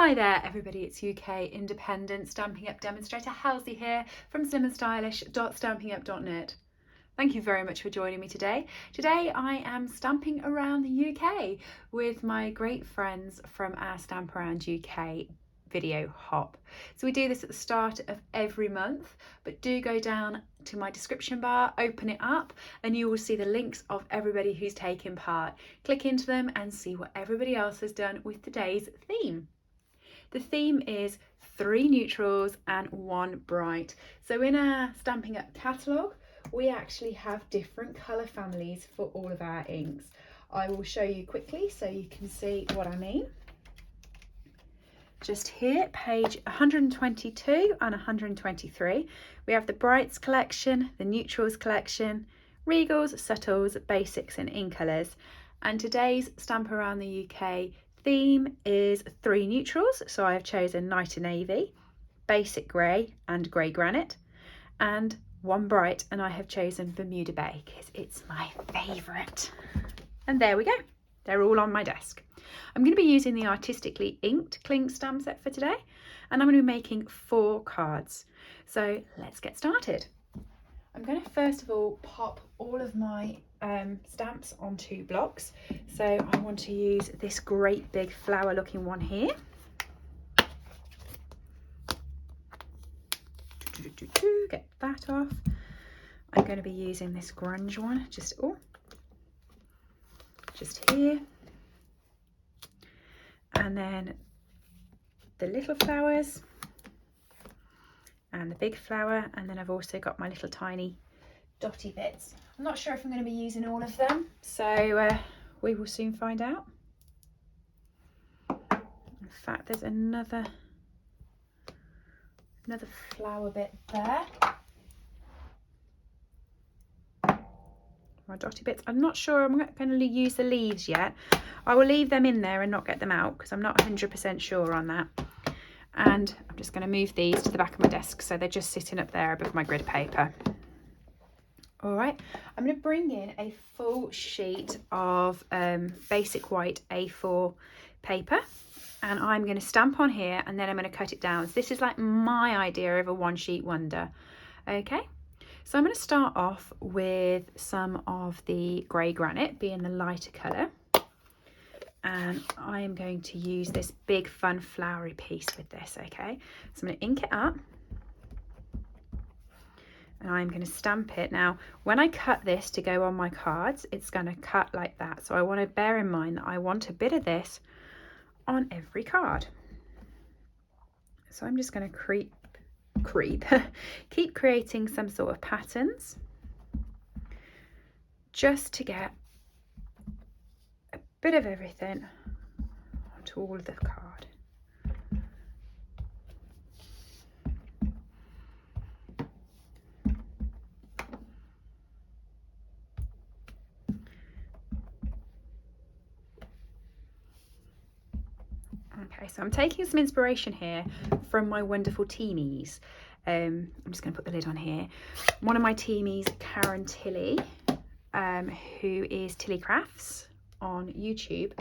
Hi there everybody, it's UK independent Stampin' Up demonstrator Halsey here from slimandstylish.stampingup.net. Thank you very much for joining me today. Today I am stamping around the UK with my great friends from our Stamp Around UK video hop. So we do this at the start of every month, but do go down to my description bar, open it up, and you will see the links of everybody who's taken part. Click into them and see what everybody else has done with today's theme. The theme is 3 neutrals and 1 bright. So in our Stampin' Up catalogue, we actually have different colour families for all of our inks. I will show you quickly so you can see what I mean. Just here, page 122 and 123, we have the Brights collection, the Neutrals collection, Regals, Subtles, Basics and In Colours. And today's Stamp Around the UK theme is 3 neutrals, so I have chosen Night and Navy, Basic Grey and Grey Granite, and 1 bright, and I have chosen Bermuda Bay because it's my favourite. And there we go, they're all on my desk. I'm going to be using the Artistically Inked Cling Stamp set for today, and I'm going to be making 4 cards. So let's get started. I'm going to first of all pop all of my stamps onto blocks. So I want to use this great big flower looking one here. Get that off. I'm going to be using this grunge one, just here. And then the little flowers and the big flower, and then I've also got my little tiny dotty bits. I'm not sure if I'm going to be using all of them, so we will soon find out. In fact, there's another flower bit there. My dotty bits. I'm not sure I'm not going to use the leaves yet. I will leave them in there and not get them out because I'm not 100% sure on that. And I'm just going to move these to the back of my desk so they're just sitting up there above my grid paper. All right, I'm going to bring in a full sheet of basic white A4 paper, and I'm going to stamp on here, and then I'm going to cut it down. So this is like my idea of a one sheet wonder. Okay, so I'm going to start off with some of the grey granite, being the lighter colour. And I am going to use this big fun flowery piece with this, okay? So I'm going to ink it up. And I'm going to stamp it. Now, when I cut this to go on my cards, it's going to cut like that. So I want to bear in mind that I want a bit of this on every card. So I'm just going to keep creating some sort of patterns just to get a bit of everything onto all of the card. Okay, so I'm taking some inspiration here from my wonderful teamies. I'm just going to put the lid on here. One of my teamies, Karen Tilly, who is Tilly Crafts on YouTube,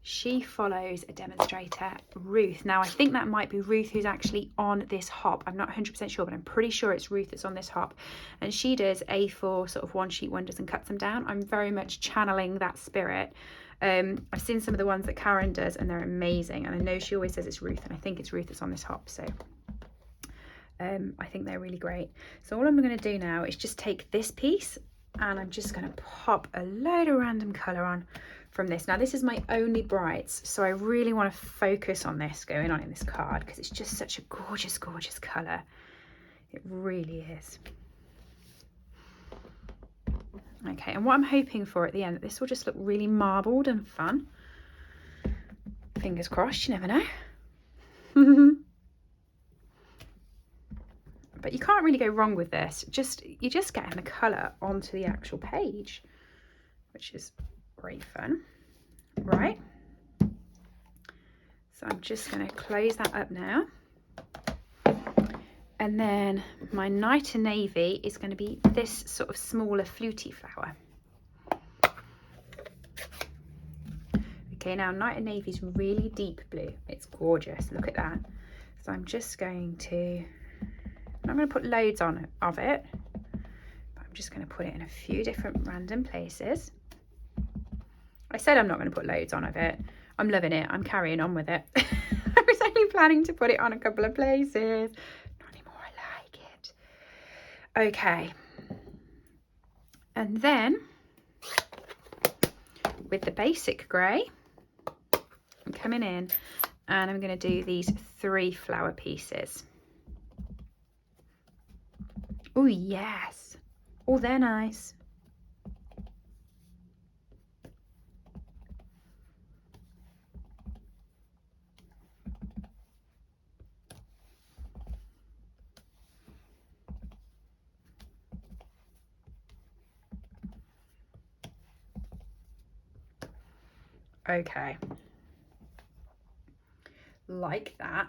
she follows a demonstrator, Ruth. Now, I think that might be Ruth who's actually on this hop. I'm not 100% sure, but I'm pretty sure it's Ruth that's on this hop. And she does A4 sort of one sheet wonders and cuts them down. I'm very much channeling that spirit. I've seen some of the ones that Karen does and they're amazing, and I know she always says it's Ruth, and I think it's Ruth that's on this hop, so I think they're really great. So all I'm going to do now is just take this piece and I'm just going to pop a load of random colour on from this. Now this is my only brights, so I really want to focus on this going on in this card because it's just such a gorgeous colour. It really is. Okay, and what I'm hoping for at the end, this will just look really marbled and fun. Fingers crossed, you never know. But you can't really go wrong with this. You're just getting the colour onto the actual page, which is great fun. Right. So I'm just going to close that up now. And then my Night and Navy is going to be this sort of smaller fluty flower. Okay, now Night and Navy is really deep blue. It's gorgeous. Look at that. So I'm just going to, I'm not going to put loads on of it, but I'm just going to put it in a few different random places. I said I'm not going to put loads on of it. I'm loving it. I'm carrying on with it. I was only planning to put it on a couple of places. Not anymore. I like it. Okay. And then with the basic grey, I'm coming in and I'm going to do these 3 flower pieces. Oh, yes. Oh, they're nice. Okay. Like that.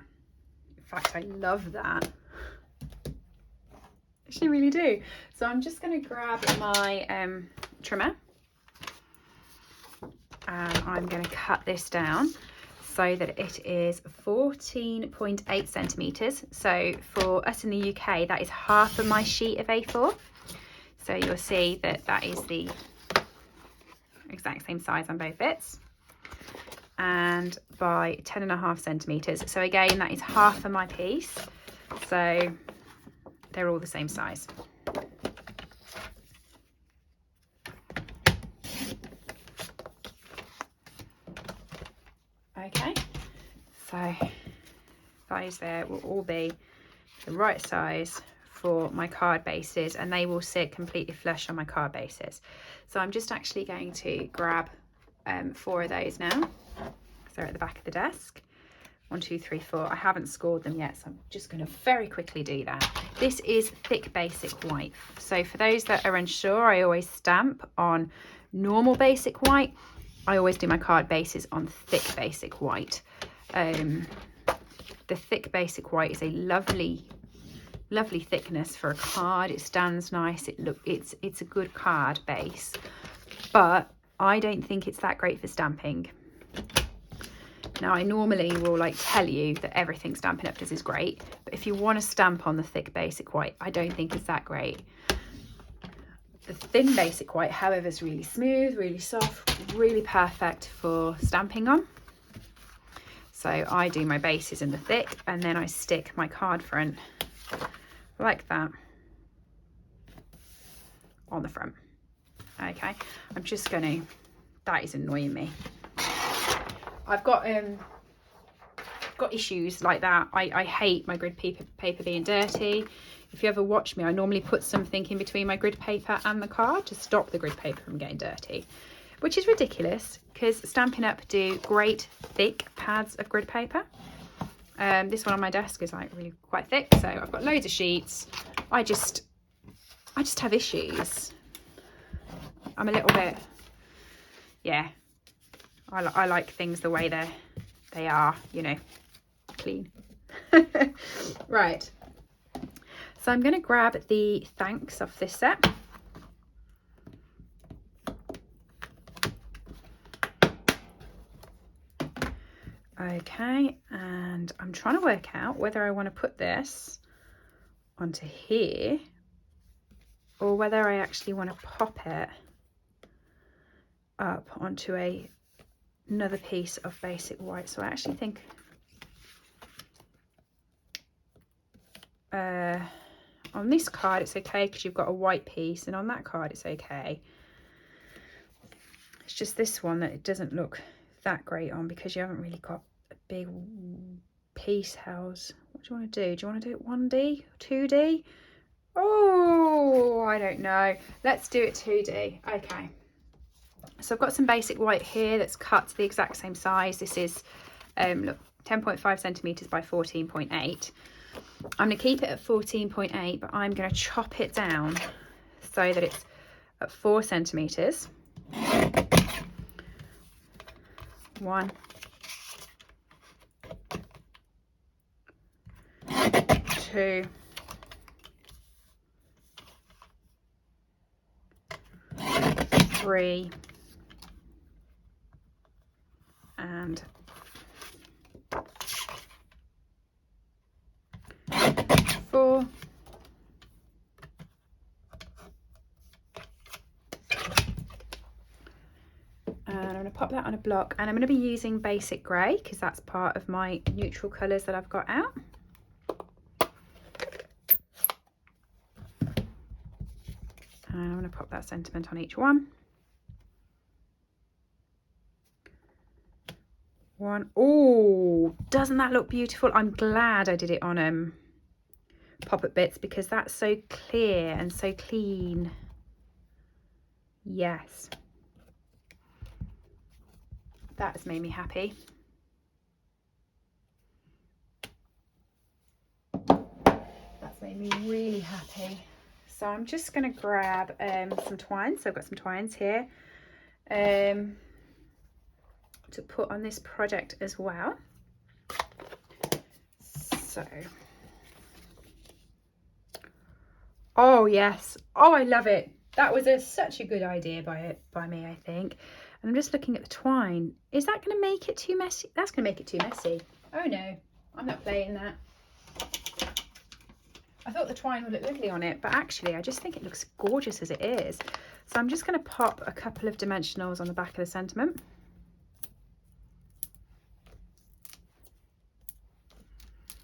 In fact, I love that. I actually really do. So I'm just going to grab my trimmer and I'm going to cut this down so that it is 14.8 centimetres. So for us in the UK, that is half of my sheet of A4. So you'll see that that is the exact same size on both bits. And by 10.5 centimetres. So again, that is half of my piece. So they're all the same size. Okay, so those there will all be the right size for my card bases, and they will sit completely flush on my card bases. So I'm just actually going to grab 4 of those now. So they're at the back of the desk. 1, 2, 3, 4. I haven't scored them yet, so I'm just going to very quickly do that. This is thick basic white. So for those that are unsure, I always stamp on normal basic white. I always do my card bases on thick basic white. The thick basic white is a lovely thickness for a card. It stands nice. It's a good card base, but I don't think it's that great for stamping. Now, I normally will tell you that everything Stampin' Up! Does is great, but if you want to stamp on the thick basic white, I don't think it's that great. The thin basic white, however, is really smooth, really soft, really perfect for stamping on. So I do my bases in the thick, and then I stick my card front like that on the front. Okay, I'm just gonna, that is annoying me. I've got issues like that. I hate my grid paper being dirty. If you ever watch me, I normally put something in between my grid paper and the card to stop the grid paper from getting dirty, which is ridiculous because Stampin' Up! Do great thick pads of grid paper. This one on my desk is really quite thick, so I've got loads of sheets. I just have issues. I'm a little bit, yeah. I like things the way they are, you know, clean. Right. So I'm going to grab the thanks off this set. Okay, and I'm trying to work out whether I want to put this onto here or whether I actually want to pop it up onto another piece of basic white. So I actually think on this card it's okay because you've got a white piece, and on that card it's okay. It's just this one that it doesn't look that great on because you haven't really got a big piece house. What do you want to do? Do you want to do it 1D, 2D? Oh, I don't know. Let's do it 2D. Okay. So I've got some basic white here that's cut to the exact same size. This is, look, 10.5 centimetres by 14.8. I'm going to keep it at 14.8, but I'm going to chop it down so that it's at 4 centimetres. 1, 2, 3, block, and I'm going to be using basic grey because that's part of my neutral colours that I've got out. And I'm going to pop that sentiment on each one. Oh, doesn't that look beautiful? I'm glad I did it on Pop-Up Bits because that's so clear and so clean. Yes, that has made me happy. That's made me really happy. So I'm just going to grab some twine. So I've got some twines here to put on this project as well. So, oh yes, oh I love it. That was such a good idea by me, I think. And I'm just looking at the twine. Is that going to make it too messy? That's going to make it too messy. Oh no, I'm not playing that. I thought the twine would look lovely on it, but actually I just think it looks gorgeous as it is. So I'm just going to pop a couple of dimensionals on the back of the sentiment.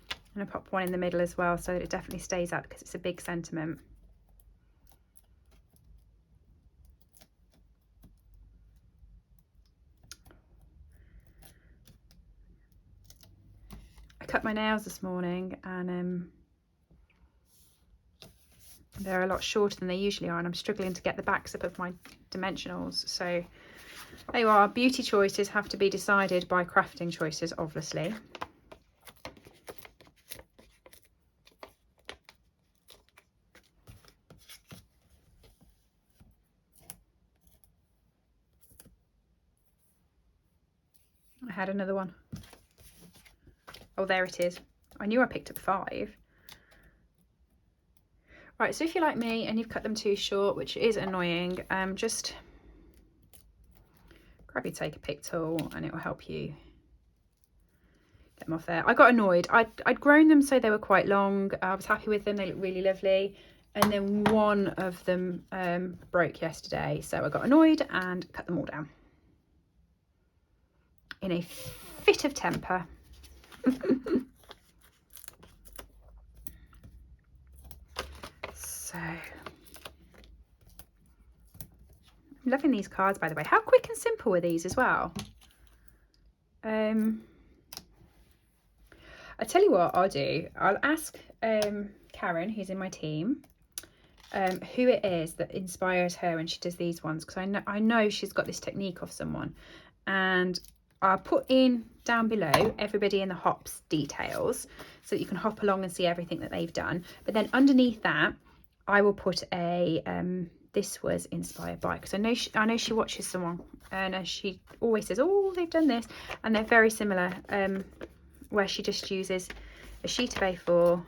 I'm going to pop one in the middle as well so that it definitely stays up because it's a big sentiment. I cut my nails this morning and they're a lot shorter than they usually are, and I'm struggling to get the backs up of my dimensionals. So there you are. Beauty choices have to be decided by crafting choices, obviously. I had another one. Oh, there it is. I knew I picked up 5. Right, so if you're like me and you've cut them too short, which is annoying, just grab your take a pick tool and it will help you get them off there. I got annoyed. I'd grown them so they were quite long. I was happy with them. They look really lovely. And then one of them broke yesterday. So I got annoyed and cut them all down in a fit of temper. So, I'm loving these cards, by the way. How quick and simple are these as well? I tell you what I'll do. I'll ask Karen, who's in my team, who it is that inspires her when she does these ones, because I know she's got this technique off someone, and I'll put in down below everybody in the hops details so that you can hop along and see everything that they've done. But then underneath that, I will put a this was inspired by, because I know she watches someone and she always says, oh, they've done this, and they're very similar, where she just uses a sheet of A4,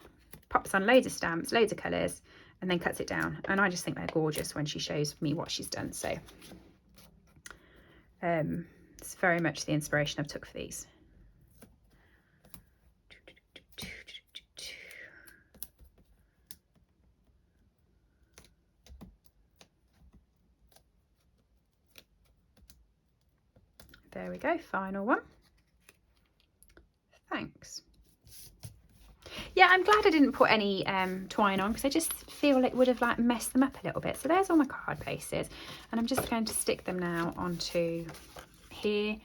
pops on loads of stamps, loads of colours, and then cuts it down. And I just think they're gorgeous when she shows me what she's done. So it's very much the inspiration I've took for these. There we go, final one. Thanks. Yeah, I'm glad I didn't put any twine on, because I just feel it would have like messed them up a little bit. So there's all my card bases, and I'm just going to stick them now onto here.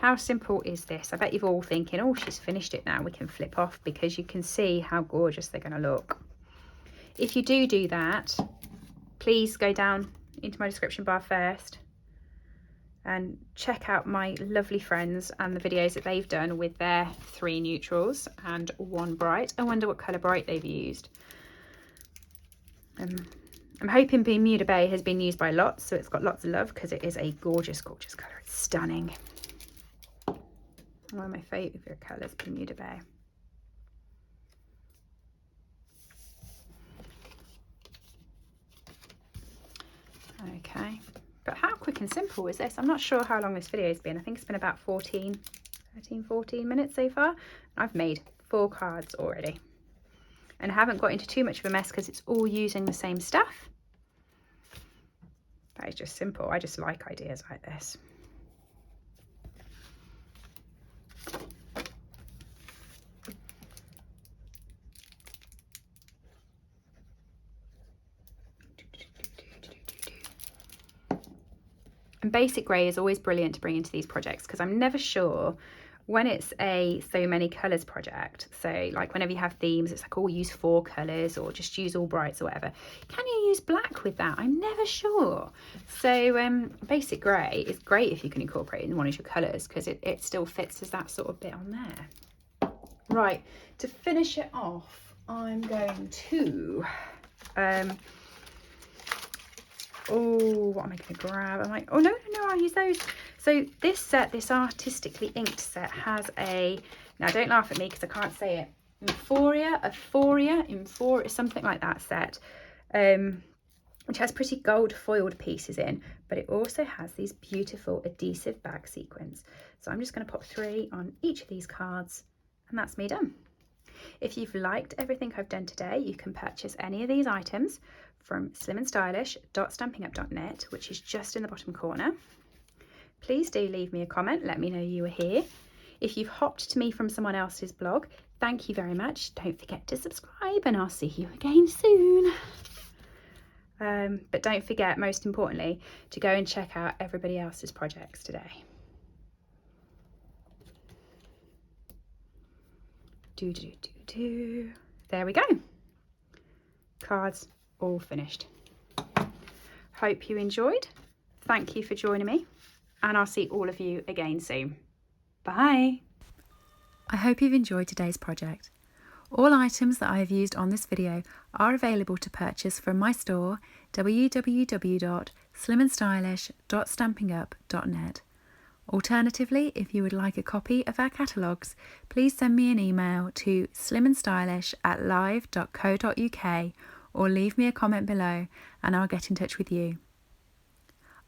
How simple is this? I bet you're all thinking, oh, she's finished it now, we can flip off, because you can see how gorgeous they're going to look. If you do that, please go down into my description bar first and check out my lovely friends and the videos that they've done with their 3 neutrals and 1 bright. I wonder what colour bright they've used. I'm hoping Bermuda Bay has been used by lots, so it's got lots of love, because it is a gorgeous, gorgeous colour. It's stunning. One of my favourite colours, Bermuda Bay. Okay. But how quick and simple is this? I'm not sure how long this video has been. I think it's been about 13, 14 minutes so far. I've made 4 cards already. And I haven't got into too much of a mess because it's all using the same stuff. That is just simple. I just like ideas like this. And basic grey is always brilliant to bring into these projects because I'm never sure when it's a so many colours project. So like whenever you have themes, it's like, oh, use 4 colours or just use all brights or whatever. Can you use black with that? I'm never sure. So basic grey is great if you can incorporate it in one of your colours because it still fits as that sort of bit on there. Right, to finish it off, I'm going to oh, what am I going to grab? I'm like, oh, no, I'll use those. So this set, this artistically inked set, has a, now don't laugh at me because I can't say it, Euphoria, something like that set, which has pretty gold foiled pieces in, but it also has these beautiful adhesive bag sequins. So I'm just going to pop 3 on each of these cards, and that's me done. If you've liked everything I've done today, you can purchase any of these items from slimandstylish.stampinup.net, which is just in the bottom corner. Please do leave me a comment, let me know you were here. If you've hopped to me from someone else's blog, thank you very much. Don't forget to subscribe and I'll see you again soon. But don't forget, most importantly, to go and check out everybody else's projects today. There we go. Cards all finished. Hope you enjoyed. Thank you for joining me, and I'll see all of you again soon. Bye. I hope you've enjoyed today's project. All items that I have used on this video are available to purchase from my store, www.slimandstylish.stampingup.net. Alternatively, if you would like a copy of our catalogues, please send me an email to slimandstylish@live.co.uk or leave me a comment below and I'll get in touch with you.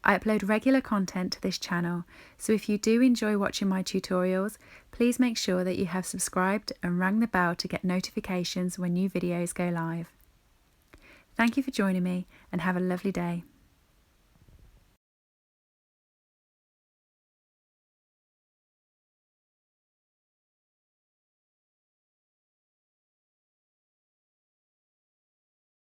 I upload regular content to this channel, so if you do enjoy watching my tutorials, please make sure that you have subscribed and rang the bell to get notifications when new videos go live. Thank you for joining me and have a lovely day.